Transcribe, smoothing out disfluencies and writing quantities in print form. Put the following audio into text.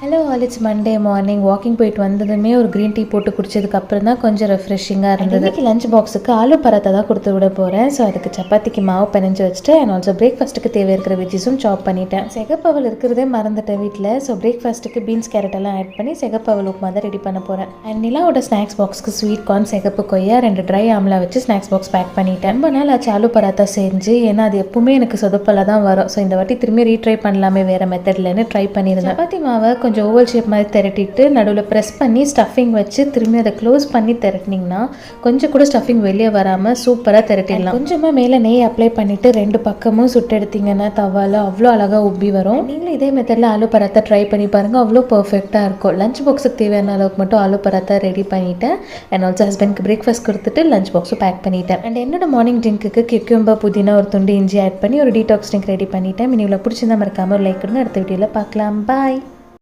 Hello all, it's Monday morning. Walking போயிட்டு வந்ததுமே ஒரு க்ரீன் டீ போட்டு குடிச்சதுக்கப்புறம் தான் கொஞ்சம் ரெஃப்ரெஷிங்காக இருந்தது. இன்றைக்கி லஞ்ச் பாக்ஸுக்கு ஆலு பராத்தா தான் கொடுத்து விட போகிறேன். ஸோ அதுக்கு சப்பாத்திக்கு மாவு பிணைஞ்சு வச்சுட்டு அண்ட் ஆல்சோ பிரேக்ஃபாஸ்ட்டுக்கு தேவை இருக்கிற வெஜ்ஜஸும் சாப் பண்ணிட்டேன். செகப்பவல் இருக்கிறதே மறந்துட்டேன் வீட்டில். ஸோ பிரேக்ஃபாஸ்ட்டுக்கு பீன்ஸ் கேரட் எல்லாம் ஆட் பண்ணி செகப்பவல் உப்புமா தான் ரெடி பண்ண போகிறேன். அண்ட் நிலாவோட ஸ்நாக்ஸ் பாக்ஸ்க்கு ஸ்வீட் கார்ன், செகப்பு கொய்யா, 2 ட்ரை ஆம்லா வச்சு ஸ்நாக்ஸ் பாக்ஸ் பேக் பண்ணிட்டேன். ரொம்ப நாள் ஆச்சு ஆலு பராத்தா செஞ்சு, ஏன்னா அது எப்பவுமே எனக்கு சொதப்பல தான் வரும். ஸோ இந்த வாட்டி திரும்பி ரீட்ரை பண்ணலாமே வேறு மெத்தட்லன்னு ட்ரை பண்ணியிருந்தேன். சப்பாத்தி மாவை கொஞ்சம் ஓவல் ஷேப் மாதிரி திரட்டிட்டு நடுவில் ப்ரெஸ் பண்ணி ஸ்டஃபிங் வச்சு திரும்பி அதை க்ளோஸ் பண்ணி திரட்டினீங்கன்னா கொஞ்சம் கூட ஸ்டஃபிங் வெளியே வராமல் சூப்பராக திரட்டிடலாம். கொஞ்சமாக மேலே நெய் அப்ளை பண்ணிவிட்டு 2 பக்கமும் சுட்டு எடுத்திங்கன்னா தவால அவ்வளோ அழகாக உப்பி வரும். நீங்களும் இதே மெத்தடில் ஆலு பராத்தா ட்ரை பண்ணி பாருங்கள், அவ்வளோ பர்ஃபெக்டாக இருக்கும். லஞ்ச் பாக்ஸுக்கு தேவையான அளவுக்கு மட்டும் ஆலு பராத்தா ரெடி பண்ணிவிட்டேன். அண்ட் ஆல்சோ ஹஸ்பண்ட்க்கு பிரேக்ஃபாஸ்ட் கொடுத்துட்டு லஞ்ச் பாக்ஸும் பேக் பண்ணிட்டேன். அண்ட் என்னோட மார்னிங் ட்ரிங்க்குக்கு கியூக்கம்பர், புதினா, ஒரு துண்டு இஞ்சி ஆட் பண்ணி ஒரு டீடாக்ஸ் ட்ரிங்க் ரெடி பண்ணிட்டேன். இவ்வளோ பிடிச்சிருந்தா மறக்காமல் ஒரு லைக் கொடுங்க. அடுத்த வீடியோவில் பார்க்கலாம். பாய்.